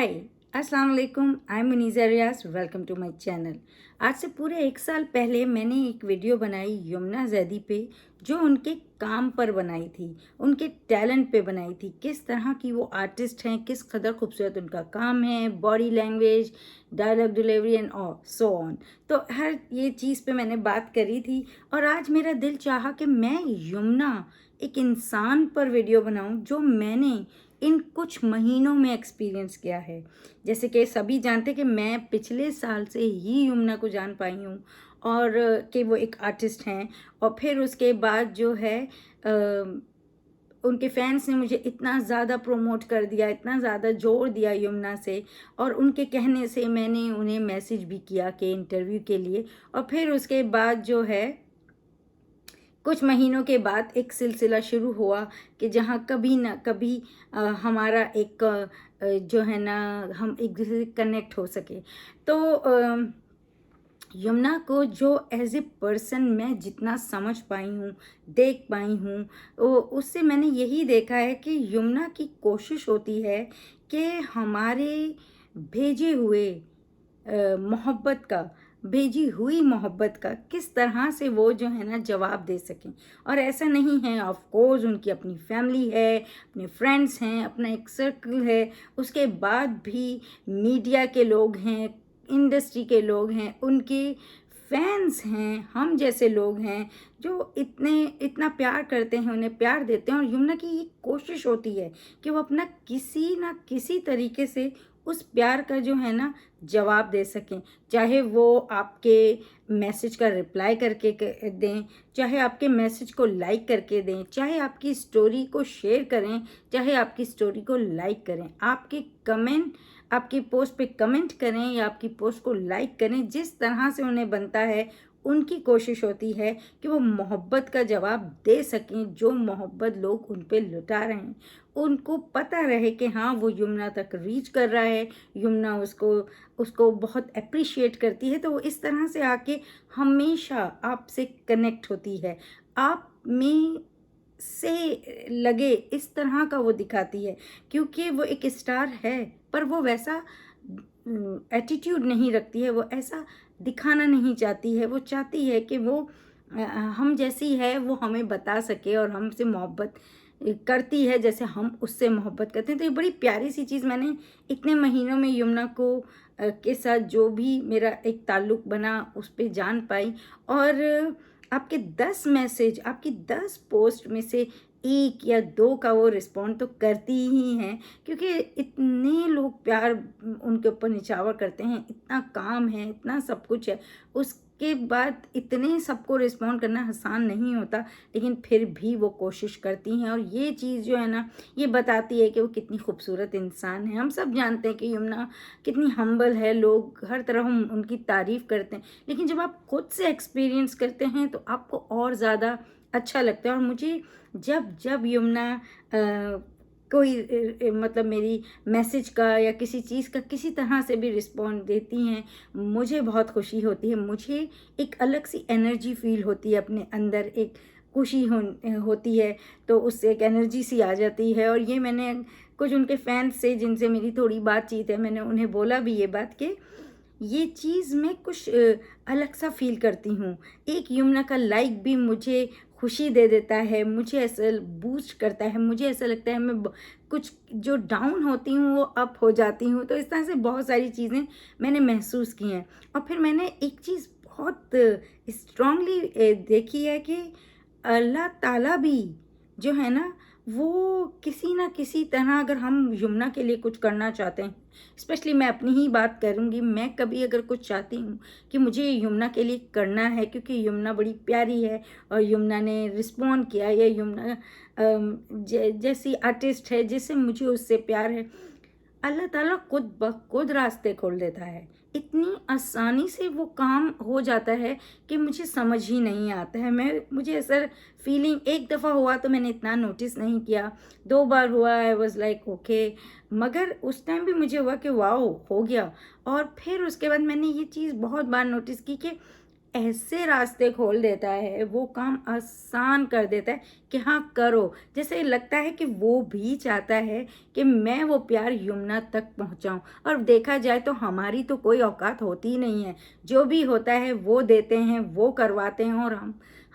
हाय, अस्सलाम वालेकुम। I am Muneeza Riyaz. Welcome to my channel. आज से पूरे 1 साल पहले मैंने एक वीडियो बनाई यमुना जैदी पे, जो उनके काम पर बनाई थी, उनके टैलेंट पे बनाई थी। किस तरह की वो आर्टिस्ट हैं, किस कदर खूबसूरत उनका काम है, body language, dialogue delivery and all so on. तो हर ये चीज़ पे मैंने बात करी थी और आज मेरा दिल चाहा कि मैं यमुना एक इंसान पर वीडियो बनाऊं जो मैंने इन कुछ महीनों में एक्सपीरियंस किया है। जैसे कि सभी जानते कि मैं पिछले साल से ही यमुना को जान पाई हूँ और कि वो एक आर्टिस्ट हैं। और फिर उसके बाद जो है उनके फैंस ने मुझे इतना ज़्यादा प्रमोट कर दिया, इतना ज़्यादा जोड़ दिया यमुना से, और उनके कहने से मैंने उन्हें मैसेज भी किया कि इंटरव्यू के लिए। और फिर उसके बाद जो है कुछ महीनों के बाद एक सिलसिला शुरू हुआ कि जहाँ कभी ना कभी हमारा एक जो है ना, हम एक दूसरे से कनेक्ट हो सके। तो यमुना को जो एज ए पर्सन मैं जितना समझ पाई हूँ, देख पाई हूँ, उससे मैंने यही देखा है कि यमुना की कोशिश होती है कि हमारे भेजे हुए मोहब्बत का, भेजी हुई मोहब्बत का किस तरह से वो जो है ना जवाब दे सकें। और ऐसा नहीं है, ऑफ कोर्स उनकी अपनी फैमिली है, अपने फ्रेंड्स हैं, अपना एक सर्कल है, उसके बाद भी मीडिया के लोग हैं, इंडस्ट्री के लोग हैं, उनके फैंस हैं, हम जैसे लोग हैं जो इतना प्यार करते हैं, उन्हें प्यार देते हैं। और यमुना की ये कोशिश होती है कि वो अपना किसी ना किसी तरीके से उस प्यार का जो है ना जवाब दे सकें। चाहे वो आपके मैसेज का रिप्लाई करके दें, चाहे आपके मैसेज को लाइक करके दें, चाहे आपकी स्टोरी को शेयर करें, चाहे आपकी स्टोरी को लाइक करें, आपके कमेंट, आपकी पोस्ट पे कमेंट करें या आपकी पोस्ट को लाइक करें, जिस तरह से उन्हें बनता है उनकी कोशिश होती है कि वो मोहब्बत का जवाब दे सकें, जो मोहब्बत लोग उन पे लुटा रहे हैं। उनको पता रहे कि हाँ, वो यमुना तक रीच कर रहा है, यमुना उसको उसको बहुत अप्रिशिएट करती है। तो वो इस तरह से आके हमेशा आपसे कनेक्ट होती है, आप में से लगे इस तरह का वो दिखाती है। क्योंकि वो एक स्टार है, पर वो वैसा एटीट्यूड नहीं रखती है, वो ऐसा दिखाना नहीं चाहती है। वो चाहती है कि वो हम जैसी है वो हमें बता सके और हमसे मोहब्बत करती है जैसे हम उससे मोहब्बत करते हैं। तो ये बड़ी प्यारी सी चीज़ मैंने इतने महीनों में यमुना को के साथ जो भी मेरा एक ताल्लुक़ बना उस पे जान पाई। और आपके 10 मैसेज, आपकी 10 पोस्ट में से 1 या 2 का वो रिस्पॉन्ड तो करती ही हैं, क्योंकि इतने लोग प्यार उनके ऊपर निछावर करते हैं, इतना काम है, इतना सब कुछ है, उसके बाद इतने सबको रिस्पॉन्ड करना आसान नहीं होता। लेकिन फिर भी वो कोशिश करती हैं और ये चीज़ जो है ना, ये बताती है कि वो कितनी खूबसूरत इंसान है। हम सब जानते हैं कि यमुना कितनी हम्बल है, लोग हर तरह हम उनकी तारीफ़ करते हैं, लेकिन जब आप खुद से एक्सपीरियंस करते हैं तो आपको और ज़्यादा अच्छा लगता है। और मुझे जब जब यमुना कोई मतलब मेरी मैसेज का या किसी चीज़ का किसी तरह से भी रिस्पॉन्ड देती हैं, मुझे बहुत खुशी होती है। मुझे एक अलग सी एनर्जी फ़ील होती है अपने अंदर, एक खुशी होती है, तो उससे एक एनर्जी सी आ जाती है। और ये मैंने कुछ उनके फैंस से जिनसे मेरी थोड़ी बातचीत है, मैंने उन्हें बोला भी ये बात कि ये चीज़ मैं कुछ अलग सा फ़ील करती हूँ। एक यमुना का लाइक भी मुझे खुशी दे देता है, मुझे ऐसा बूस्ट करता है, मुझे ऐसा लगता है मैं कुछ जो डाउन होती हूँ वो अप हो जाती हूँ। तो इस तरह से बहुत सारी चीज़ें मैंने महसूस की हैं। और फिर मैंने एक चीज़ बहुत स्ट्रांगली देखी है कि अल्लाह ताला भी जो है ना, वो किसी ना किसी तरह अगर हम यमुना के लिए कुछ करना चाहते हैं, स्पेशली मैं अपनी ही बात करूँगी, मैं कभी अगर कुछ चाहती हूँ कि मुझे यमुना के लिए करना है, क्योंकि यमुना बड़ी प्यारी है और यमुना ने रिस्पॉन्ड किया, या यमुना जैसी आर्टिस्ट है जिससे मुझे उससे प्यार है, अल्लाह ताला खुद ब खुद रास्ते खोल देता है। इतनी आसानी से वो काम हो जाता है कि मुझे समझ ही नहीं आता है। मुझे ऐसा फीलिंग, एक दफ़ा हुआ तो मैंने इतना नोटिस नहीं किया, 2 बार हुआ आई वाज़ लाइक ओके, मगर उस टाइम भी मुझे हुआ कि वाओ! हो गया। और फिर उसके बाद मैंने ये चीज़ बहुत बार नोटिस की कि ऐसे रास्ते खोल देता है, वो काम आसान कर देता है कि हाँ करो। जैसे लगता है कि वो भी चाहता है कि मैं वो प्यार यमुना तक पहुंचाऊं। और देखा जाए तो हमारी तो कोई औकात होती ही नहीं है, जो भी होता है वो देते हैं, वो करवाते हैं और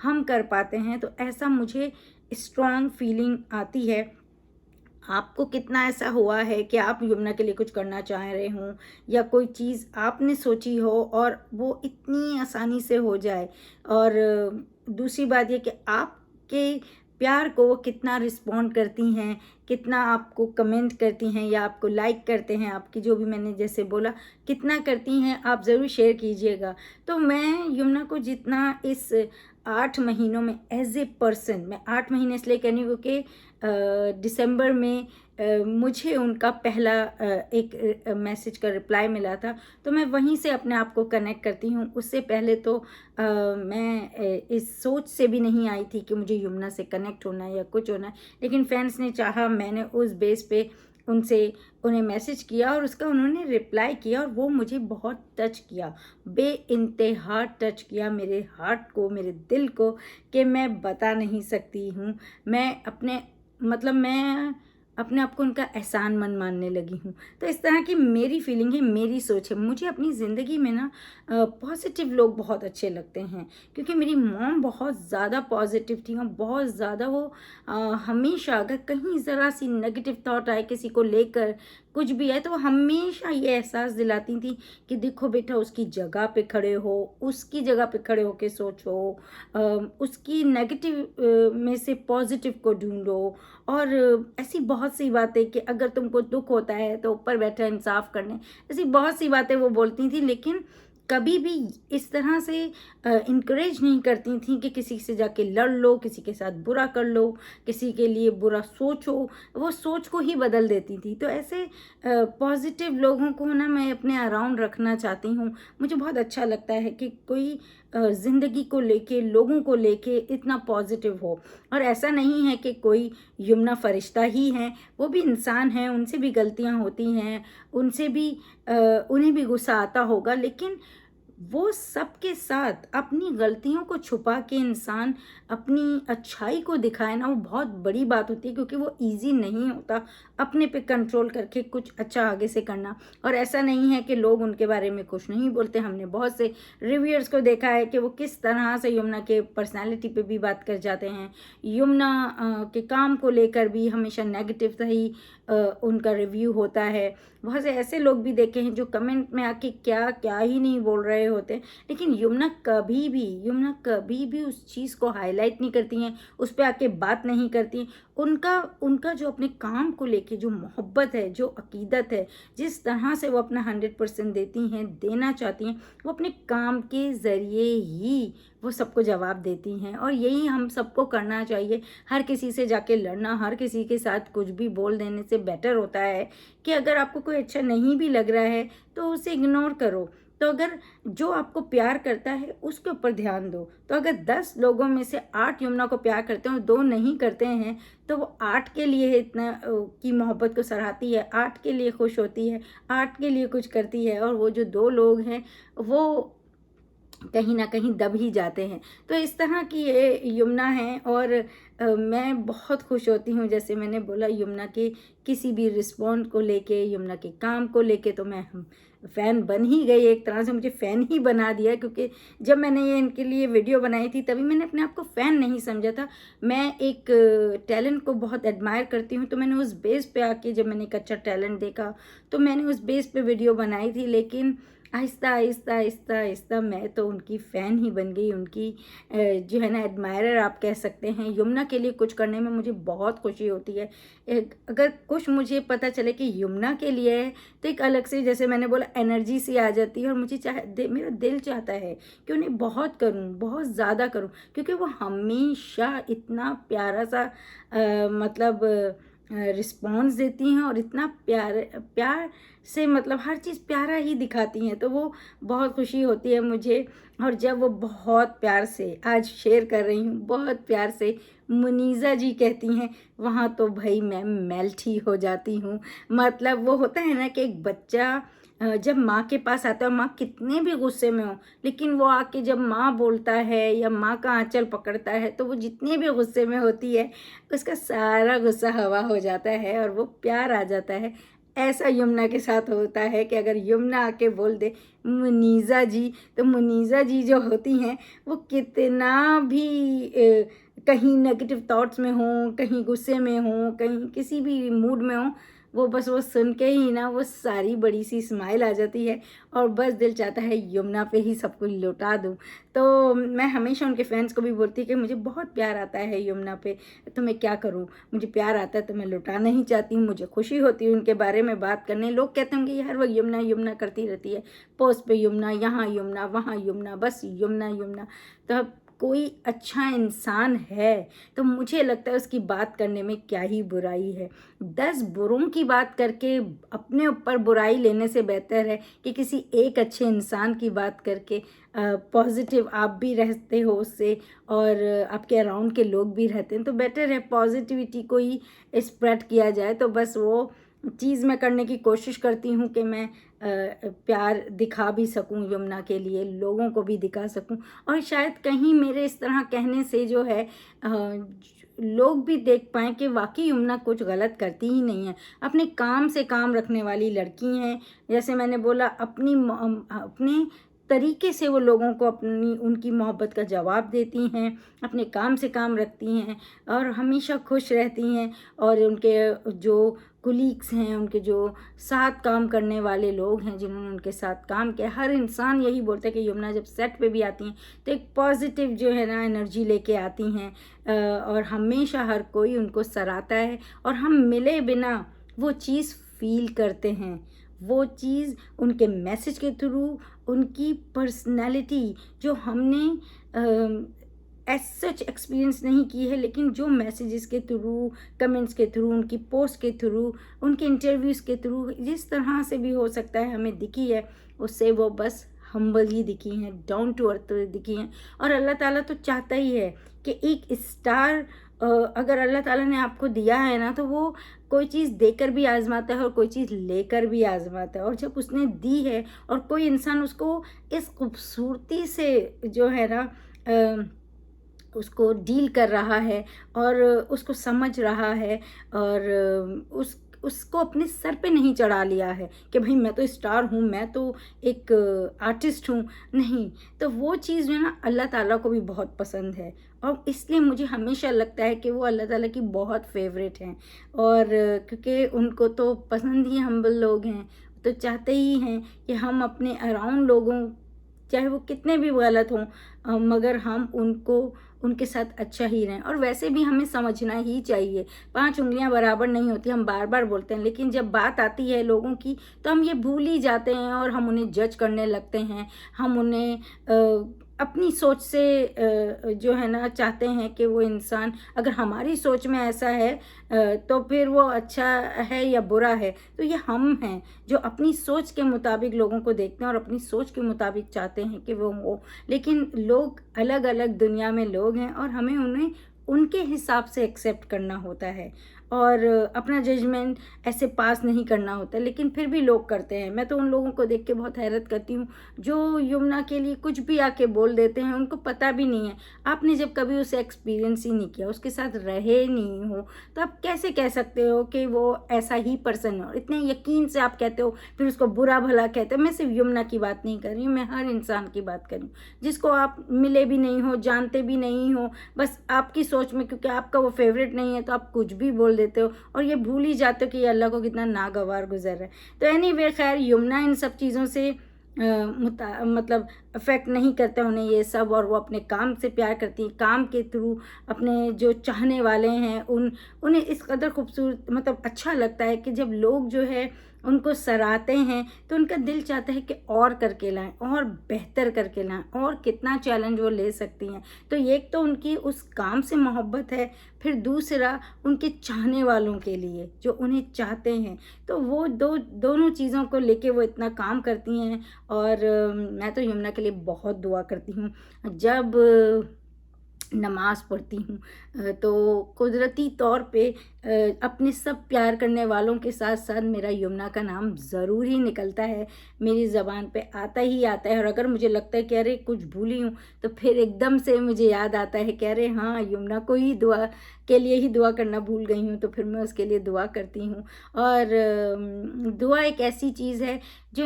हम कर पाते हैं। तो ऐसा मुझे स्ट्रॉन्ग फीलिंग आती है। आपको कितना ऐसा हुआ है कि आप यमुना के लिए कुछ करना चाह रहे हों, या कोई चीज़ आपने सोची हो और वो इतनी आसानी से हो जाए? और दूसरी बात ये कि आपके प्यार को वो कितना रिस्पॉन्ड करती हैं, कितना आपको कमेंट करती हैं या आपको लाइक करते हैं, आपकी जो भी मैंने जैसे बोला कितना करती हैं, आप ज़रूर शेयर कीजिएगा। तो मैं यमुना को जितना इस 8 महीनों में एज ए पर्सन, मैं 8 महीने इसलिए कह रही हूँ क्योंकि दिसंबर में मुझे उनका पहला एक मैसेज का रिप्लाई मिला था, तो मैं वहीं से अपने आप को कनेक्ट करती हूँ। उससे पहले तो मैं इस सोच से भी नहीं आई थी कि मुझे यमुना से कनेक्ट होना है या कुछ होना है, लेकिन फ्रेंड्स ने चाहा, मैंने उस बेस पे उन्हें मैसेज किया और उसका उन्होंने रिप्लाई किया, और वो मुझे बहुत टच किया, बेइंतहा टच किया मेरे हार्ट को, मेरे दिल को, कि मैं बता नहीं सकती हूँ। मैं अपने आप को उनका एहसान मन मानने लगी हूँ। तो इस तरह की मेरी फीलिंग है, मेरी सोच है। मुझे अपनी ज़िंदगी में ना पॉजिटिव लोग बहुत अच्छे लगते हैं, क्योंकि मेरी मॉम बहुत ज़्यादा पॉजिटिव थी और बहुत ज़्यादा वो हमेशा अगर कहीं ज़रा सी नेगेटिव थॉट आए किसी को लेकर, कुछ भी है, तो वो हमेशा ये एहसास दिलाती थी कि देखो बेटा, उसकी जगह पे खड़े हो, उसकी जगह पे खड़े होके सोचो, उसकी नेगेटिव में से पॉजिटिव को ढूंढो। और ऐसी बहुत सी बातें कि अगर तुमको दुख होता है तो ऊपर बैठा इंसाफ करने, ऐसी बहुत सी बातें वो बोलती थी, लेकिन कभी भी इस तरह से इनकरेज नहीं करती थी कि किसी से जाके लड़ लो, किसी के साथ बुरा कर लो, किसी के लिए बुरा सोचो। वो सोच को ही बदल देती थी। तो ऐसे पॉजिटिव लोगों को ना मैं अपने अराउंड रखना चाहती हूँ। मुझे बहुत अच्छा लगता है कि कोई ज़िंदगी को लेके, लोगों को लेके इतना पॉजिटिव हो। और ऐसा नहीं है कि कोई यमुना फरिश्ता ही हैं, वो भी इंसान हैं, उनसे भी गलतियाँ होती हैं, उनसे भी उन्हें भी गुस्सा आता होगा, लेकिन वो सबके साथ अपनी गलतियों को छुपा के इंसान अपनी अच्छाई को दिखाए ना, वो बहुत बड़ी बात होती है, क्योंकि वो इजी नहीं होता अपने पे कंट्रोल करके कुछ अच्छा आगे से करना। और ऐसा नहीं है कि लोग उनके बारे में कुछ नहीं बोलते। हमने बहुत से रिव्यूअर्स को देखा है कि वो किस तरह से यमुना के पर्सनालिटी पे भी बात कर जाते हैं, यमुना के काम को लेकर भी हमेशा नेगेटिव ही उनका रिव्यू होता है। बहुत से ऐसे लोग भी देखे हैं जो कमेंट में आके क्या क्या ही नहीं बोल रहे होते, लेकिन यमुना कभी भी उस चीज़ को हाईलाइट नहीं करती हैं, उस पर आके बात नहीं करती। उनका जो अपने काम को लेके जो मोहब्बत है, जो अकीदत है, जिस तरह से वो अपना 100% देती हैं, देना चाहती हैं, वो अपने काम के ज़रिए ही वो सबको जवाब देती हैं। और यही हम सबको करना चाहिए। हर किसी से जाके लड़ना, हर किसी के साथ कुछ भी बोल देने से बेटर होता है कि अगर आपको कोई अच्छा नहीं भी लग रहा है तो उसे इग्नोर करो। तो अगर जो आपको प्यार करता है उसके ऊपर ध्यान दो। तो अगर 10 लोगों में से 8 यमुना को प्यार करते हैं और 2 नहीं करते हैं, तो वो 8 के लिए इतना की मोहब्बत को सराहती है, 8 के लिए खुश होती है, 8 के लिए कुछ करती है, और वो जो 2 लोग हैं वो कहीं ना कहीं दब ही जाते हैं। तो इस तरह की ये यमुना है। और मैं बहुत खुश होती हूँ, जैसे मैंने बोला, यमुना के किसी भी रिस्पॉन्ड को लेके, यमुना के काम को लेके, तो मैं फ़ैन बन ही गई। एक तरह से मुझे फ़ैन ही बना दिया, क्योंकि जब मैंने ये इनके लिए वीडियो बनाई थी तभी मैंने अपने आप को फ़ैन नहीं समझा था। मैं एक टैलेंट को बहुत एडमायर करती हूँ, तो मैंने उस बेस पे आके जब मैंने एक अच्छा टैलेंट देखा तो मैंने उस बेस पे वीडियो बनाई थी। लेकिन आहिस्ता आहिस्ता आहिस्ता आहिस्ता मैं तो उनकी फ़ैन ही बन गई, उनकी जो है ना एडमायरर आप कह सकते हैं। यमुना के लिए कुछ करने में मुझे बहुत खुशी होती है। अगर कुछ मुझे पता चले कि यमुना के लिए है, तो एक अलग से, जैसे मैंने बोला, एनर्जी सी आ जाती है, और मुझे मेरा दिल चाहता है कि उन्हें बहुत करूं, बहुत ज़्यादा करूं, क्योंकि वो हमेशा इतना प्यारा सा मतलब रिस्पॉन्स देती हैं, और इतना प्यार से मतलब हर चीज़ प्यारा ही दिखाती हैं। तो वो बहुत खुशी होती है मुझे। और जब वो बहुत प्यार से, आज शेयर कर रही हूँ, बहुत प्यार से मुनीज़ा जी कहती हैं, वहाँ तो भाई मैं मेल्ट ही हो जाती हूँ। मतलब वो होता है ना कि एक बच्चा जब माँ के पास आता है, माँ कितने भी गुस्से में हो, लेकिन वो आके जब माँ बोलता है या माँ का आंचल पकड़ता है, तो वो जितने भी गुस्से में होती है, उसका सारा गुस्सा हवा हो जाता है और वो प्यार आ जाता है। ऐसा यमुना के साथ होता है कि अगर यमुना आके बोल दे मुनीज़ा जी, तो मुनीज़ा जी जो होती हैं, वो कितना भी कहीं नेगेटिव थॉट्स में हों, कहीं गुस्से में हों, कहीं किसी भी मूड में हों, वो बस वो सुन के ही ना वो सारी बड़ी सी स्माइल आ जाती है और बस दिल चाहता है यमुना पे ही सब कुछ लौटा दूँ। तो मैं हमेशा उनके फैंस को भी बोलती कि मुझे बहुत प्यार आता है यमुना पे, तो मैं क्या करूँ? मुझे प्यार आता है तो मैं लौटाना ही चाहती हूँ, मुझे खुशी होती है उनके बारे में बात करने। लोग कहते होंगे ये हर वक्त यमुना यमुना करती रहती है, पोस्ट पे यमुना, यहाँ यमुना, वहाँ यमुना, बस यमुना यमुना। तो अब कोई अच्छा इंसान है तो मुझे लगता है उसकी बात करने में क्या ही बुराई है। 10 बुरों की बात करके अपने ऊपर बुराई लेने से बेहतर है कि किसी एक अच्छे इंसान की बात करके पॉजिटिव आप भी रहते हो उससे और आपके अराउंड के लोग भी रहते हैं, तो बेटर है पॉजिटिविटी को ही स्प्रेड किया जाए। तो बस वो चीज़ मैं करने की कोशिश करती हूँ कि मैं प्यार दिखा भी सकूँ यमुना के लिए, लोगों को भी दिखा सकूँ और शायद कहीं मेरे इस तरह कहने से जो है लोग भी देख पाएँ कि वाकई यमुना कुछ गलत करती ही नहीं है। अपने काम से काम रखने वाली लड़की हैं। जैसे मैंने बोला अपने तरीके से वो लोगों को अपनी उनकी मोहब्बत का जवाब देती हैं, अपने काम से काम रखती हैं और हमेशा खुश रहती हैं और उनके जो कुलीग्स हैं, उनके जो साथ काम करने वाले लोग हैं जिन्होंने उनके साथ काम किया, हर इंसान यही बोलता है कि यमुना जब सेट पे भी आती हैं तो एक पॉजिटिव जो है ना एनर्जी लेके आती हैं और हमेशा हर कोई उनको सराहता है और हम मिले बिना वो चीज़ फील करते हैं। वो चीज़ उनके मैसेज के थ्रू, उनकी पर्सनैलिटी जो हमने एज सच एक्सपीरियंस नहीं की है, लेकिन जो मैसेजेस के थ्रू, कमेंट्स के थ्रू, उनकी पोस्ट के थ्रू, उनके इंटरव्यूज़ के थ्रू, जिस तरह से भी हो सकता है हमें दिखी है, उससे वो बस हम्बल ही दिखी हैं, डाउन टू अर्थ दिखी हैं। और अल्लाह ताला तो चाहता ही है कि एक स्टार अगर अल्लाह ताला ने आपको दिया है ना, तो वो कोई चीज़ देकर भी आज़माता है और कोई चीज़ लेकर भी आज़माता है। और जब उसने दी है और कोई इंसान उसको इस खूबसूरती से जो है ना उसको डील कर रहा है और उसको समझ रहा है और उसको अपने सर पे नहीं चढ़ा लिया है कि भाई मैं तो स्टार हूँ, मैं तो एक आर्टिस्ट हूँ, नहीं। तो वो चीज़ जो है ना अल्लाह ताला को भी बहुत पसंद है और इसलिए मुझे हमेशा लगता है कि वो अल्लाह ताला की बहुत फेवरेट हैं और क्योंकि उनको तो पसंद ही हम्बल लोग हैं, तो चाहते ही हैं कि हम अपने अराउंड लोगों चाहे वो कितने भी गलत हों मगर हम उनको उनके साथ अच्छा ही रहें। और वैसे भी हमें समझना ही चाहिए, 5 उँगलियां बराबर नहीं होती, हम बार बार बोलते हैं, लेकिन जब बात आती है लोगों की तो हम ये भूल ही जाते हैं और हम उन्हें जज करने लगते हैं। हम उन्हें अपनी सोच से जो है ना चाहते हैं कि वो इंसान अगर हमारी सोच में ऐसा है तो फिर वो अच्छा है या बुरा है। तो ये हम हैं जो अपनी सोच के मुताबिक लोगों को देखते हैं और अपनी सोच के मुताबिक चाहते हैं कि वो हो, लेकिन लोग अलग अलग दुनिया में लोग हैं और हमें उन्हें उनके हिसाब से एक्सेप्ट करना होता है और अपना जजमेंट ऐसे पास नहीं करना होता, लेकिन फिर भी लोग करते हैं। मैं तो उन लोगों को देख के बहुत हैरत करती हूँ जो यमुना के लिए कुछ भी आके बोल देते हैं, उनको पता भी नहीं है। आपने जब कभी उसे एक्सपीरियंस ही नहीं किया, उसके साथ रहे नहीं हो, तो आप कैसे कह सकते हो कि वो ऐसा ही पर्सन है? और इतने यकीन से आप कहते हो, फिर उसको बुरा भला कहते हो। मैं सिर्फ यमुना की बात नहीं कर रही हूँ, मैं हर इंसान की बात कर रही हूँ जिसको आप मिले भी नहीं हो, जानते भी नहीं हो, बस आपकी सोच में क्योंकि आपका वो फेवरेट नहीं है तो आप कुछ भी बोल देते हो और ये भूल ही जाते हो कि ये अल्लाह को कितना नागवार गुजर रहा है। तो एनीवे खैर यमुना इन सब चीज़ों से मतलब अफेक्ट नहीं करता उन्हें ये सब और वो अपने काम से प्यार करती है, काम के थ्रू अपने जो चाहने वाले हैं उन्हें इस कदर खूबसूरत मतलब अच्छा लगता है कि जब लोग जो है उनको सराहते हैं तो उनका दिल चाहता है कि और करके लाएं और बेहतर करके लाएं और कितना चैलेंज वो ले सकती हैं। तो एक तो उनकी उस काम से मोहब्बत है, फिर दूसरा उनके चाहने वालों के लिए जो उन्हें चाहते हैं, तो वो दोनों चीज़ों को लेके वो इतना काम करती हैं। और मैं तो यमुना के लिए बहुत दुआ करती हूँ जब नमाज़ पढ़ती हूँ तो कुदरती तौर पे अपने सब प्यार करने वालों के साथ साथ मेरा यमुना का नाम ज़रूर ही निकलता है, मेरी ज़बान पे आता ही आता है। और अगर मुझे लगता है कि अरे कुछ भूली हूँ, तो फिर एकदम से मुझे याद आता है कि अरे हाँ, यमुना को ही दुआ के लिए ही दुआ करना भूल गई हूँ, तो फिर मैं उसके लिए दुआ करती हूँ। और दुआ एक ऐसी चीज़ है जो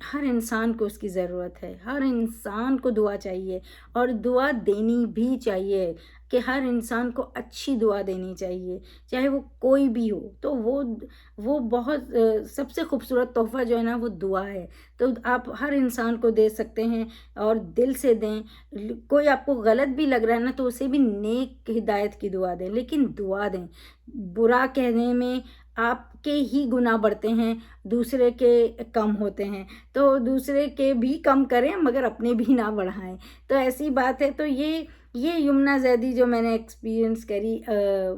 हर इंसान को उसकी ज़रूरत है, हर इंसान को दुआ चाहिए और दुआ देनी भी चाहिए, कि हर इंसान को अच्छी दुआ देनी चाहिए, चाहे वो कोई भी हो। तो वो बहुत सबसे खूबसूरत तोहफ़ा जो है ना, वो दुआ है। तो आप हर इंसान को दे सकते हैं और दिल से दें। कोई आपको गलत भी लग रहा है ना, तो उसे भी नेक हिदायत की दुआ दें, लेकिन दुआ दें। बुरा कहने में आपके ही गुनाह बढ़ते हैं, दूसरे के कम होते हैं। तो दूसरे के भी कम करें, मगर अपने भी ना बढ़ाएं। तो ऐसी बात है। तो ये यमुना ज़ैदी जो मैंने एक्सपीरियंस करी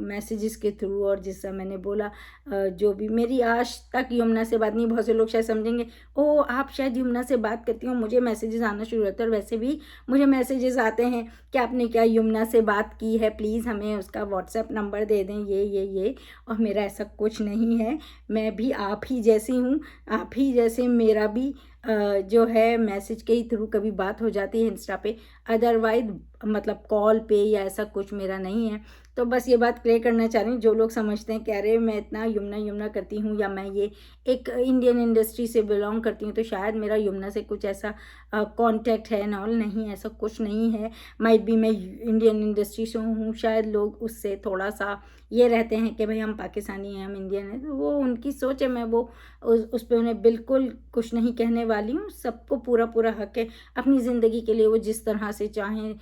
मैसेजेस के थ्रू, और जिससे मैंने बोला जो भी मेरी आज तक यमुना से बात नहीं। बहुत से लोग शायद समझेंगे, ओह आप शायद यमुना से बात करती हो, मुझे मैसेजेस आना शुरू होता है। और वैसे भी मुझे मैसेजेस आते हैं कि आपने क्या यमुना से बात की है, प्लीज़ हमें उसका व्हाट्सएप नंबर दे दें, ये। और मेरा ऐसा कुछ नहीं है, मैं भी आप ही जैसी हूँ, आप ही जैसे मेरा भी जो है मैसेज के ही थ्रू कभी बात हो जाती है इंस्टा पे, अदरवाइज मतलब कॉल पे या ऐसा कुछ मेरा नहीं है। तो बस ये बात क्लियर करना चाह रही हूँ, जो लोग समझते हैं कि अरे मैं इतना यमुना करती हूँ, या मैं ये एक इंडियन इंडस्ट्री से बिलोंग करती हूँ, तो शायद मेरा यमुना से कुछ ऐसा कांटेक्ट है ना, नहीं, ऐसा कुछ नहीं है। माइट भी मैं इंडियन इंडस्ट्री से हूँ, शायद लोग उससे थोड़ा सा ये रहते हैं कि भाई हम पाकिस्तानी हैं, हम इंडियन हैं, तो वो उनकी सोच है। मैं वो उस पर उन्हें बिल्कुल कुछ नहीं कहने वाली हूँ। सबको पूरा हक है अपनी ज़िंदगी के लिए, वो जिस तरह से चाहें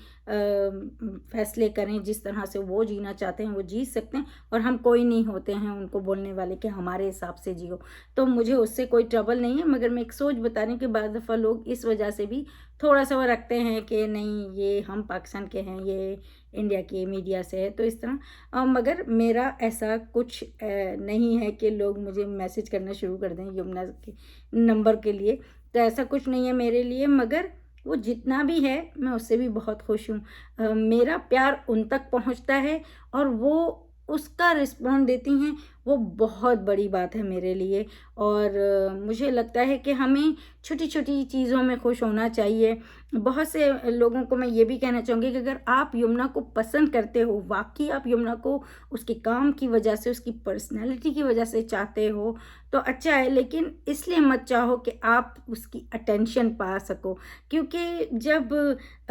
फैसले करें, जिस तरह से वो जीना चाहते हैं वो जी सकते हैं, और हम कोई नहीं होते हैं उनको बोलने वाले कि हमारे हिसाब से जियो। तो मुझे उससे कोई ट्रबल नहीं है, मगर मैं एक सोच बता रही हूँ कि बाद दफ़ा लोग इस वजह से भी थोड़ा सा वो रखते हैं कि नहीं ये हम पाकिस्तान के हैं, ये इंडिया के मीडिया से है, तो इस तरह। मगर मेरा ऐसा कुछ नहीं है कि लोग मुझे मैसेज करना शुरू कर दें यमुना के नंबर के लिए, तो ऐसा कुछ नहीं है मेरे लिए। मगर वो जितना भी है मैं उससे भी बहुत खुश हूँ। मेरा प्यार उन तक पहुँचता है और वो उसका रिस्पॉन्ड देती हैं, वो बहुत बड़ी बात है मेरे लिए। और मुझे लगता है कि हमें छोटी छोटी चीज़ों में खुश होना चाहिए। बहुत से लोगों को मैं ये भी कहना चाहूँगी कि अगर आप यमुना को पसंद करते हो, वाकई आप यमुना को उसके काम की वजह से, उसकी पर्सनैलिटी की वजह से चाहते हो, तो अच्छा है, लेकिन इसलिए मत चाहो कि आप उसकी अटेंशन पा सको। क्योंकि जब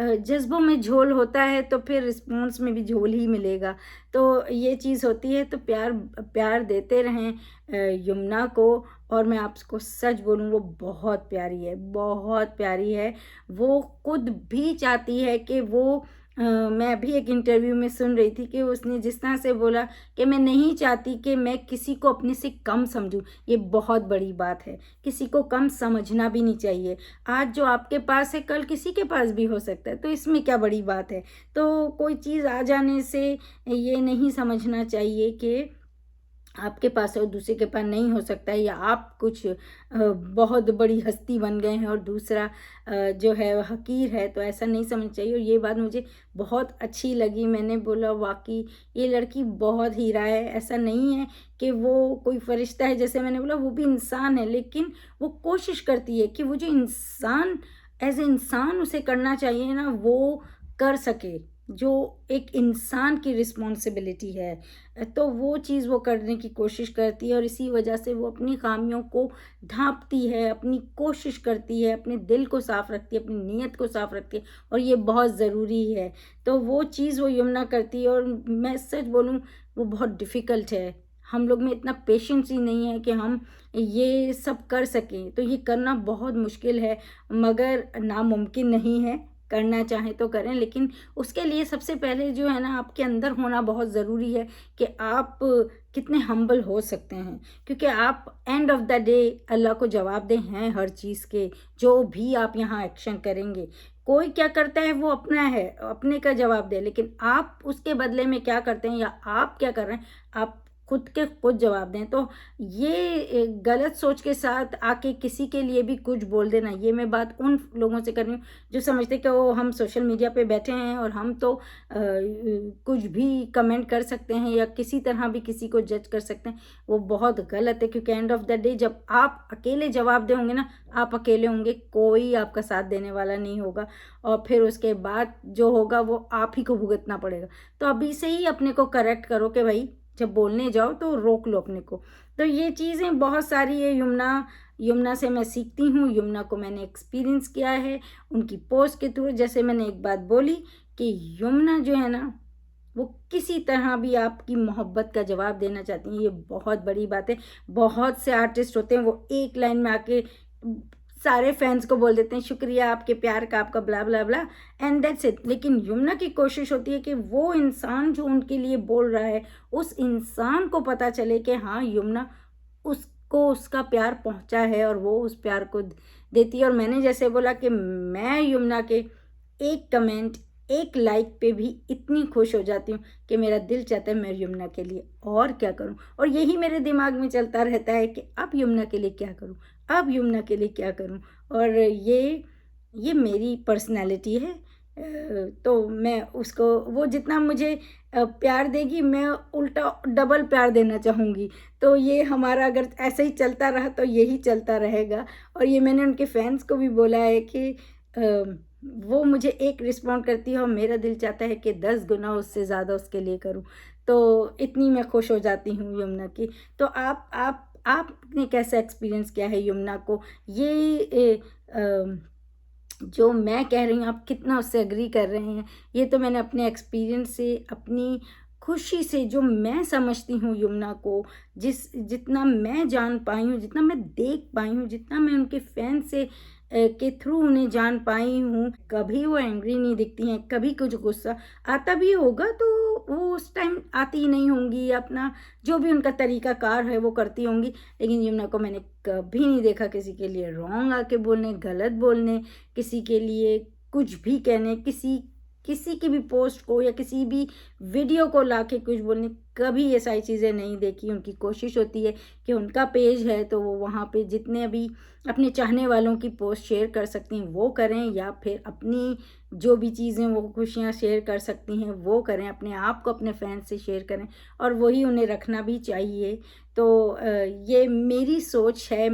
जज्बों में झोल होता है तो फिर रिस्पॉन्स में भी झोल ही मिलेगा। तो ये चीज़ होती है। तो प्यार देते रहें यमुना को। और मैं आपको सच बोलूँ, वो बहुत प्यारी है, बहुत प्यारी है। वो खुद भी चाहती है कि वो मैं अभी एक इंटरव्यू में सुन रही थी कि उसने जिस तरह से बोला कि मैं नहीं चाहती कि मैं किसी को अपने से कम समझूं। ये बहुत बड़ी बात है, किसी को कम समझना भी नहीं चाहिए। आज जो आपके पास है कल किसी के पास भी हो सकता है, तो इसमें क्या बड़ी बात है। तो कोई चीज़ आ जाने से ये नहीं समझना चाहिए कि आपके पास है और दूसरे के पास नहीं हो सकता है, या आप कुछ बहुत बड़ी हस्ती बन गए हैं और दूसरा जो है वह हकीर है, तो ऐसा नहीं समझना चाहिए। और ये बात मुझे बहुत अच्छी लगी। मैंने बोला वाकई ये लड़की बहुत हीरा है। ऐसा नहीं है कि वो कोई फरिश्ता है, जैसे मैंने बोला वो भी इंसान है, लेकिन वो कोशिश करती है कि वो जो इंसान एज ए इंसान उसे करना चाहिए ना, वो कर सके, जो एक इंसान की रिस्पॉन्सिबिलिटी है। तो वो चीज़ वो करने की कोशिश करती है, और इसी वजह से वो अपनी खामियों को ढाँपती है, अपनी कोशिश करती है, अपने दिल को साफ़ रखती है, अपनी नीयत को साफ़ रखती है, और ये बहुत ज़रूरी है। तो वो चीज़ वो यमुना करती है। और मैं सच बोलूँ, वो बहुत डिफ़िकल्ट है। हम लोग में इतना पेशेंस ही नहीं है कि हम ये सब कर सकें। तो ये करना बहुत मुश्किल है, मगर नामुमकिन नहीं है। करना चाहें तो करें, लेकिन उसके लिए सबसे पहले जो है ना, आपके अंदर होना बहुत ज़रूरी है कि आप कितने हम्बल हो सकते हैं। क्योंकि आप एंड ऑफ द डे अल्लाह को जवाबदेह हैं हर चीज़ के, जो भी आप यहाँ एक्शन करेंगे। कोई क्या करता है वो अपना है, अपने का जवाब दे, लेकिन आप उसके बदले में क्या करते हैं या आप क्या कर रहे हैं, आप खुद के खुद जवाब दें। तो ये गलत सोच के साथ आके किसी के लिए भी कुछ बोल देना, ये मैं बात उन लोगों से कर रही हूँ जो समझते हैं कि वो हम सोशल मीडिया पे बैठे हैं और हम तो कुछ भी कमेंट कर सकते हैं या किसी तरह भी किसी को जज कर सकते हैं। वो बहुत गलत है, क्योंकि एंड ऑफ द डे जब आप अकेले जवाब देंगे ना, आप अकेले होंगे, कोई आपका साथ देने वाला नहीं होगा और फिर उसके बाद जो होगा वो आप ही को भुगतना पड़ेगा। तो अभी से ही अपने को करेक्ट करो कि भाई जब बोलने जाओ तो रोक लो अपने को। तो ये चीज़ें बहुत सारी है। यमुना से मैं सीखती हूँ, यमुना को मैंने एक्सपीरियंस किया है उनकी पोस्ट के थ्रू। जैसे मैंने एक बात बोली कि यमुना जो है ना, वो किसी तरह भी आपकी मोहब्बत का जवाब देना चाहती हैं, ये बहुत बड़ी बात है। बहुत से आर्टिस्ट होते हैं वो एक लाइन में आके सारे फैंस को बोल देते हैं शुक्रिया आपके प्यार का, आपका ब्ला ब्ला ब्ला, एंड दैट्स इट। लेकिन यमुना की कोशिश होती है कि वो इंसान जो उनके लिए बोल रहा है, उस इंसान को पता चले कि हाँ यमुना उसको उसका प्यार पहुंचा है और वो उस प्यार को देती है। और मैंने जैसे बोला कि मैं यमुना के एक कमेंट, एक लाइक पे भी इतनी खुश हो जाती हूँ कि मेरा दिल चाहता है मैं यमुना के लिए और क्या करूँ। और यही मेरे दिमाग में चलता रहता है कि अब यमुना के लिए क्या करूँ, अब यमुना के लिए क्या करूँ। और ये मेरी पर्सनैलिटी है। तो मैं उसको, वो जितना मुझे प्यार देगी मैं उल्टा डबल प्यार देना चाहूँगी। तो ये हमारा अगर ऐसे ही चलता रहा तो यही चलता रहेगा। और ये मैंने उनके फैंस को भी बोला है कि वो मुझे एक रिस्पॉन्ड करती है और मेरा दिल चाहता है कि 10 गुना उससे ज़्यादा उसके लिए करूँ। तो इतनी मैं खुश हो जाती हूँ यमुना की। तो आपने कैसा एक्सपीरियंस किया है यमुना को? जो मैं कह रही हूँ आप कितना उससे एग्री कर रहे हैं? ये तो मैंने अपने एक्सपीरियंस से, अपनी खुशी से, जो मैं समझती हूँ यमुना को, जितना मैं जान पाई हूँ, जितना मैं देख पाई हूँ, जितना मैं उनके फैन से के थ्रू उन्हें जान पाई हूँ, कभी वो एंग्री नहीं दिखती हैं, कभी कुछ गुस्सा आता भी होगा तो वो उस टाइम आती ही नहीं होंगी, अपना जो भी उनका तरीक़ाकार है वो करती होंगी। लेकिन यमुना को मैंने कभी नहीं देखा किसी के लिए रॉन्ग आके बोलने, गलत बोलने, किसी के लिए कुछ भी कहने, किसी की भी पोस्ट को या किसी भी वीडियो को लाके कुछ बोलने, कभी ये सारी चीज़ें नहीं देखी। उनकी कोशिश होती है कि उनका पेज है तो वो वहाँ पे जितने भी अपने चाहने वालों की पोस्ट शेयर कर सकती हैं वो करें, या फिर अपनी जो भी चीज़ें वो खुशियाँ शेयर कर सकती हैं वो करें, अपने आप को अपने फैंस से शेयर करें और वही उन्हें रखना भी चाहिए। तो ये मेरी सोच है,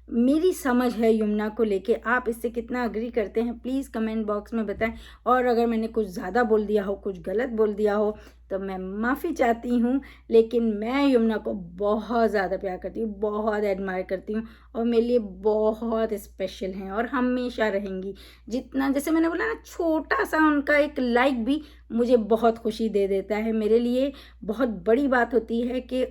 मेरी समझ है यमुना को लेके। आप इससे कितना एग्री करते हैं प्लीज़ कमेंट बॉक्स में बताएं। और अगर मैंने कुछ ज़्यादा बोल दिया हो, कुछ गलत बोल दिया हो तो मैं माफ़ी चाहती हूँ। लेकिन मैं यमुना को बहुत ज़्यादा प्यार करती हूँ, बहुत एडमायर करती हूँ और मेरे लिए बहुत स्पेशल हैं और हमेशा रहेंगी। जितना, जैसे मैंने बोला ना, छोटा सा उनका एक लाइक भी मुझे बहुत खुशी दे देता है। मेरे लिए बहुत बड़ी बात होती है कि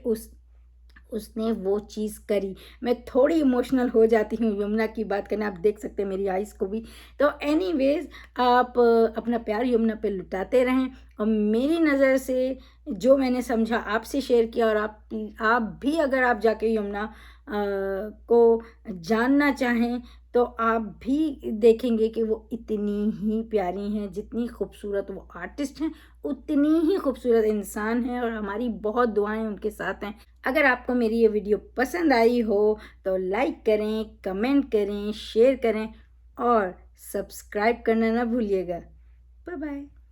उसने वो चीज़ करी। मैं थोड़ी इमोशनल हो जाती हूँ यमुना की बात करना, आप देख सकते हैं मेरी आइज़ को भी। तो एनीवेज़ आप अपना प्यार यमुना पे लुटाते रहें और मेरी नज़र से जो मैंने समझा आपसे शेयर किया। और आप भी अगर आप जाके यमुना को जानना चाहें तो आप भी देखेंगे कि वो इतनी ही प्यारी हैं, जितनी खूबसूरत वो आर्टिस्ट हैं उतनी ही खूबसूरत इंसान हैं और हमारी बहुत दुआएं उनके साथ हैं। अगर आपको मेरी ये वीडियो पसंद आई हो तो लाइक करें, कमेंट करें, शेयर करें और सब्सक्राइब करना ना भूलिएगा। Bye bye.